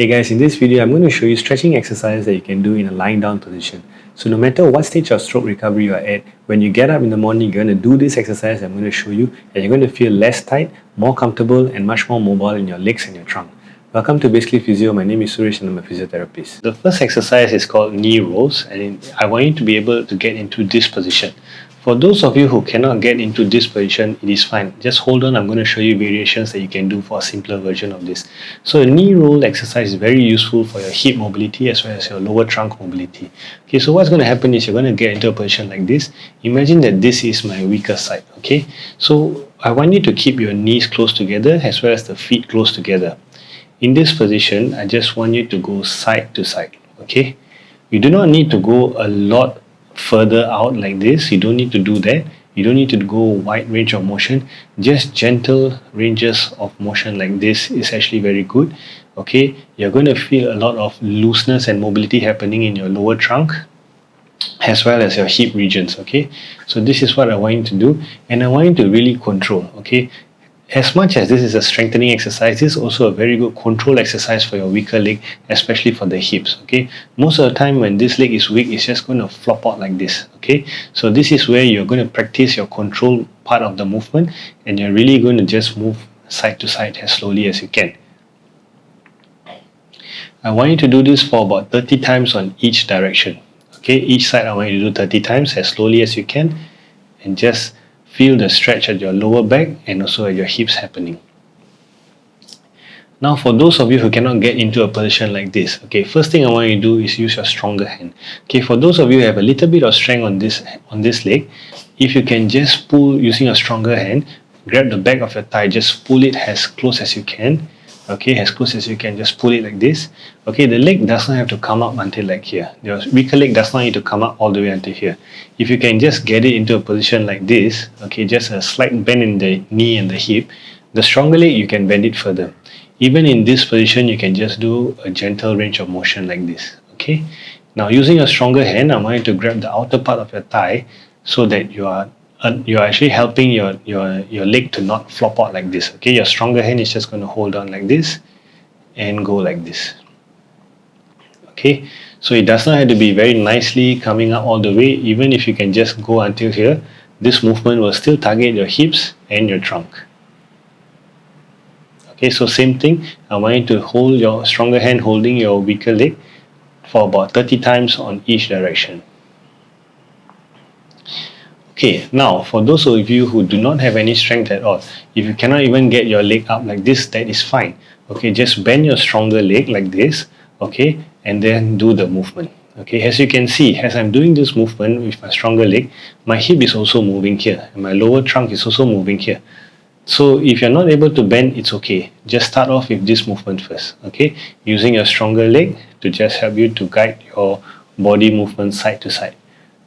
Hey guys, in this video I'm going to show you stretching exercises that you can do in a lying down position. So no matter what stage of stroke recovery you are at, when you get up in the morning, you're going to do this exercise I'm going to show you, and you're going to feel less tight, more comfortable and much more mobile in your legs and your trunk. Welcome to Basically Physio. My name is Suresh and I'm a physiotherapist. The first exercise is called knee rolls, and I want you to be able to get into this position. For those of you who cannot get into this position, it is fine. Just hold on, I'm going to show you variations that you can do for a simpler version of this. So a knee roll exercise is very useful for your hip mobility as well as your lower trunk mobility. Okay, so what's going to happen is you're going to get into a position like this. Imagine that this is my weaker side. Okay, so I want you to keep your knees close together as well as the feet close together. In this position, I just want you to go side to side. Okay, you do not need to go a lot further out like this. You don't need to do that. You don't need to go wide range of motion. Just gentle ranges of motion like this is actually very good. Okay, you're going to feel a lot of looseness and mobility happening in your lower trunk as well as your hip regions. Okay, so this is what I want you to do, and I want you to really control. Okay, as much as this is a strengthening exercise, this is also a very good control exercise for your weaker leg, especially for the hips. Okay, most of the time when this leg is weak, it's just going to flop out like this. Okay, so this is where you're going to practice your control part of the movement, and you're really going to just move side to side as slowly as you can. I want you to do this for about 30 times on each direction. Okay, each side I want you to do 30 times as slowly as you can, and just feel the stretch at your lower back and also at your hips happening. Now for those of you who cannot get into a position like this, okay, first thing I want you to do is use your stronger hand. Okay, for those of you who have a little bit of strength on this leg, if you can just pull using a stronger hand, grab the back of your thigh, just pull it as close as you can. Okay, as close as you can, just pull it like this. Okay, the leg does not have to come up until like here. Your weaker leg does not need to come up all the way until here. If you can just get it into a position like this, okay, just a slight bend in the knee and the hip, the stronger leg you can bend it further. Even in this position, you can just do a gentle range of motion like this. Okay, now using a stronger hand, I want you to grab the outer part of your thigh so that you're actually helping your leg to not flop out like this. Okay, your stronger hand is just going to hold on like this and go like this. Okay, so it does not have to be very nicely coming up all the way. Even if you can just go until here, this movement will still target your hips and your trunk. Okay, so same thing, I want you to hold your stronger hand holding your weaker leg for about 30 times on each direction. Okay, now for those of you who do not have any strength at all, if you cannot even get your leg up like this, that is fine. Okay, just bend your stronger leg like this, okay, and then do the movement. Okay, as you can see, as I'm doing this movement with my stronger leg, my hip is also moving here, and my lower trunk is also moving here. So if you're not able to bend, it's okay. Just start off with this movement first, okay, using your stronger leg to just help you to guide your body movement side to side.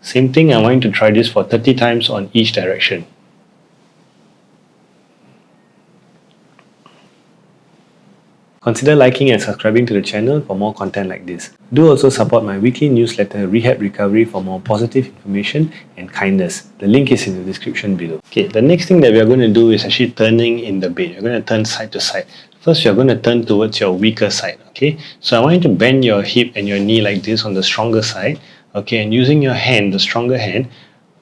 Same thing, I want you to try this for 30 times on each direction. Consider liking and subscribing to the channel for more content like this. Do also support my weekly newsletter Rehab Recovery for more positive information and kindness. The link is in the description below. Okay, the next thing that we are going to do is actually turning in the bed. You're going to turn side to side. First, you're going to turn towards your weaker side. Okay, so I want you to bend your hip and your knee like this on the stronger side. Okay, and using your hand, the stronger hand,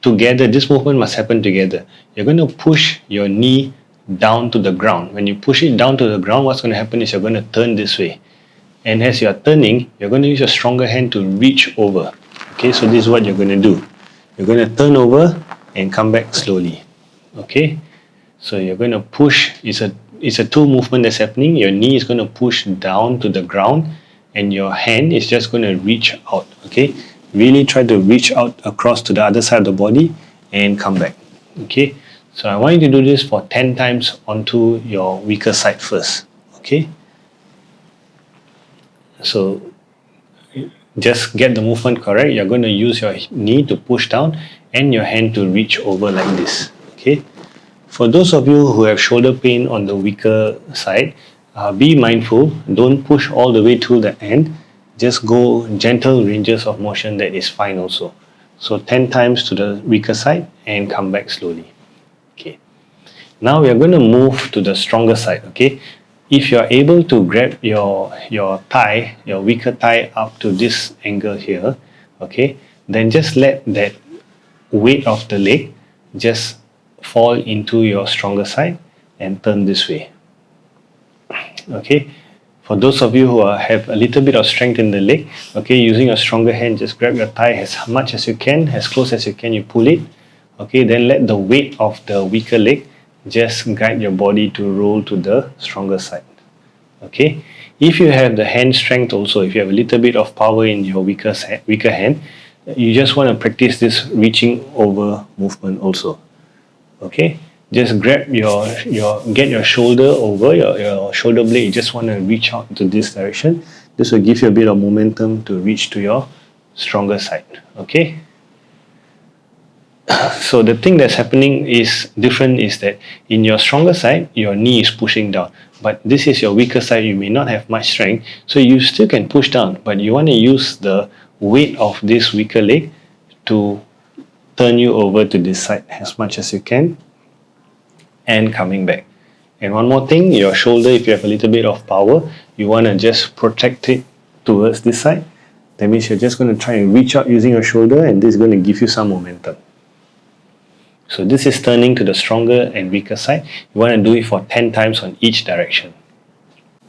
together, this movement must happen together. You're going to push your knee down to the ground. When you push it down to the ground, what's going to happen is you're going to turn this way. And as you're turning, you're going to use your stronger hand to reach over. Okay, so this is what you're going to do. You're going to turn over and come back slowly. Okay, so you're going to push. It's a two movement that's happening. Your knee is going to push down to the ground and your hand is just going to reach out. Okay, really try to reach out across to the other side of the body and come back. Okay, so I want you to do this for 10 times onto your weaker side first. Okay, so just get the movement correct. You're going to use your knee to push down and your hand to reach over like this. Okay, for those of you who have shoulder pain on the weaker side, be mindful, don't push all the way to the end. Just go gentle ranges of motion, that is fine also. So 10 times to the weaker side and come back slowly. Okay. Now we are going to move to the stronger side. Okay. if you're able to grab your thigh, your weaker thigh up to this angle here, okay, then just let that weight of the leg just fall into your stronger side and turn this way. Okay, for those of you who have a little bit of strength in the leg, okay, using a stronger hand, just grab your thigh as much as you can, as close as you can, you pull it. Okay, then let the weight of the weaker leg just guide your body to roll to the stronger side. Okay, if you have the hand strength also, if you have a little bit of power in your weaker hand, you just want to practice this reaching over movement also. Okay, just grab get your shoulder over your shoulder blade. You just want to reach out to this direction. This will give you a bit of momentum to reach to your stronger side. Okay, so the thing that's happening is different, is that in your stronger side your knee is pushing down, but this is your weaker side. You may not have much strength, so you still can push down, but you want to use the weight of this weaker leg to turn you over to this side as much as you can and coming back. And one more thing, your shoulder, if you have a little bit of power, you want to just protect it towards this side. That means you're just going to try and reach out using your shoulder, and this is going to give you some momentum. So this is turning to the stronger and weaker side. You want to do it for 10 times on each direction.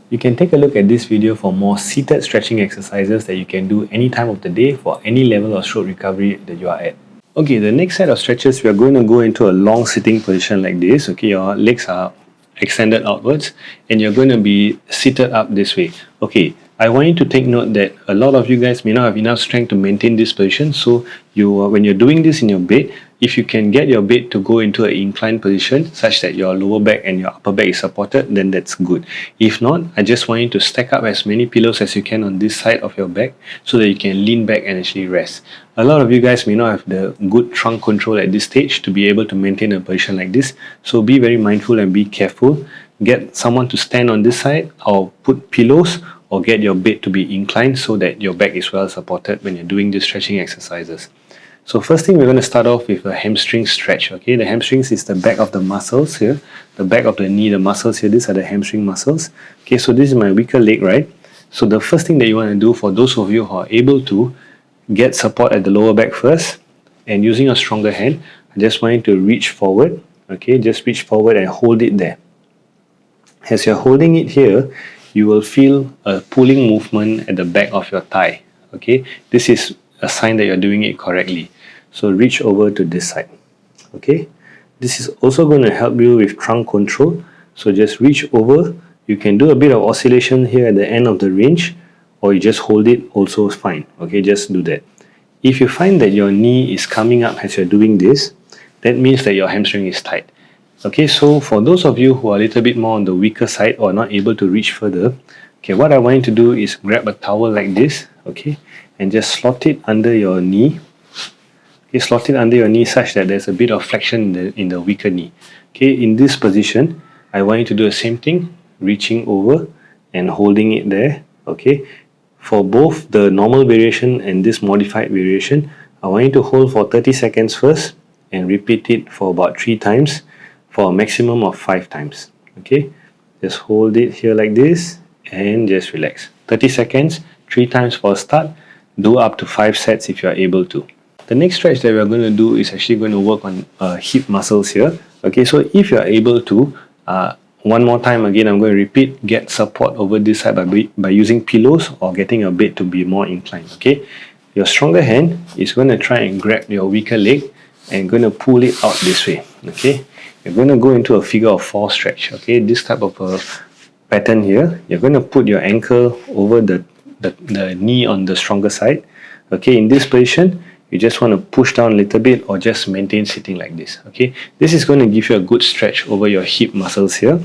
You can take a look at this video for more seated stretching exercises that you can do any time of the day for any level of stroke recovery that you are at. Okay, the next set of stretches, we are going to go into a long sitting position like this. Okay, your legs are extended outwards and you're going to be seated up this way. Okay, I want you to take note that a lot of you guys may not have enough strength to maintain this position. So when you're doing this in your bed, if you can get your bed to go into an inclined position such that your lower back and your upper back is supported, then that's good. If not, I just want you to stack up as many pillows as you can on this side of your back so that you can lean back and actually rest. A lot of you guys may not have the good trunk control at this stage to be able to maintain a position like this. So be very mindful and be careful. Get someone to stand on this side or put pillows, or get your bed to be inclined so that your back is well supported when you're doing these stretching exercises. So first thing, we're going to start off with a hamstring stretch. Okay, the hamstrings is the back of the muscles here, the back of the knee, the muscles here. These are the hamstring muscles. Okay, so this is my weaker leg, right? So the first thing that you want to do, for those of you who are able to, get support at the lower back first, and using a stronger hand, I just want you to reach forward. Okay, just reach forward and hold it there. As you're holding it here, you will feel a pulling movement at the back of your thigh. Okay, this is a sign that you're doing it correctly. So reach over to this side. Okay, this is also going to help you with trunk control. So just reach over. You can do a bit of oscillation here at the end of the range, or you just hold it, also fine. Okay, just do that. If you find that your knee is coming up as you're doing this, that means that your hamstring is tight. Okay, so for those of you who are a little bit more on the weaker side or not able to reach further, okay, what I want you to do is grab a towel like this, okay, and just slot it under your knee. Okay, slot it under your knee such that there's a bit of flexion in the weaker knee. Okay, in this position, I want you to do the same thing, reaching over and holding it there. Okay, for both the normal variation and this modified variation, I want you to hold for 30 seconds first and repeat it for about 3 times for a maximum of 5 times. Okay, just hold it here like this and just relax. 30 seconds, 3 times for a start. Do up to 5 sets if you are able to. The next stretch that we're going to do is actually going to work on hip muscles here. Okay, so if you are able to, one more time again, I'm going to repeat, get support over this side by using pillows or getting your bed to be more inclined. Okay, your stronger hand is going to try and grab your weaker leg and going to pull it out this way. Okay, you're going to go into a figure of 4 stretch. Okay, this type of a pattern here. You're going to put your ankle over the knee on the stronger side. Okay, in this position, you just want to push down a little bit or just maintain sitting like this. Okay, this is going to give you a good stretch over your hip muscles here.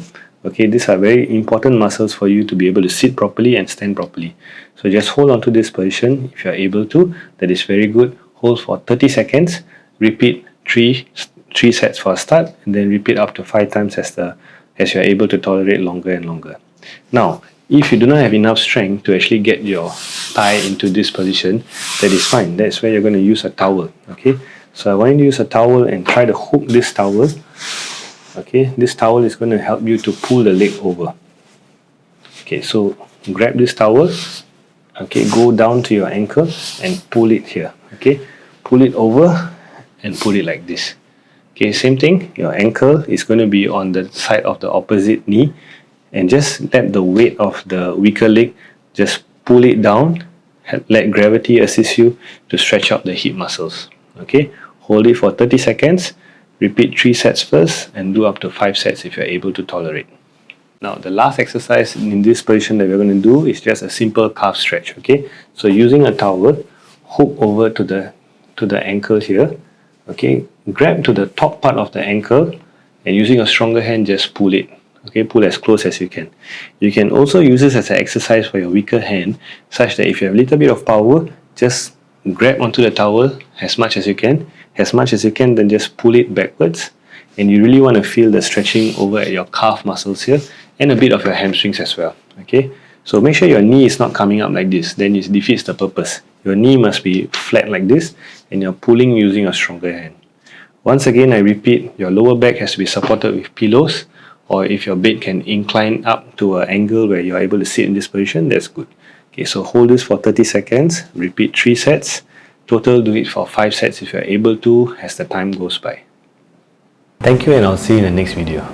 Okay, these are very important muscles for you to be able to sit properly and stand properly. So just hold on to this position if you are able to. That is very good. Hold for 30 seconds. Repeat 3 sets for a start, and then repeat up to 5 times as you are able to tolerate longer and longer. Now, if you do not have enough strength to actually get your thigh into this position, that is fine. That's where you're going to use a towel. Okay, so I want you to use a towel and try to hook this towel. Okay, this towel is going to help you to pull the leg over. Okay, so grab this towel. Okay, go down to your ankle and pull it here. Okay, pull it over and put it like this. Okay, same thing. Your ankle is going to be on the side of the opposite knee, and just let the weight of the weaker leg just pull it down. Let gravity assist you to stretch out the hip muscles. Okay, hold it for 30 seconds. Repeat 3 sets first and do up to 5 sets if you're able to tolerate. Now, the last exercise in this position that we're going to do is just a simple calf stretch. Okay, so using a towel, hook over to the ankle here. Okay, grab to the top part of the ankle and using a stronger hand, just pull it. Okay, pull as close as you can. You can also use this as an exercise for your weaker hand, such that if you have a little bit of power, just grab onto the towel as much as you can. As much as you can, then just pull it backwards. And you really want to feel the stretching over at your calf muscles here and a bit of your hamstrings as well. Okay, so make sure your knee is not coming up like this, then it defeats the purpose. Your knee must be flat like this and you're pulling using a stronger hand. Once again, I repeat, your lower back has to be supported with pillows, or if your bed can incline up to an angle where you're able to sit in this position, that's good. Okay, so hold this for 30 seconds, repeat 3 sets. Total, do it for 5 sets if you're able to as the time goes by. Thank you, and I'll see you in the next video.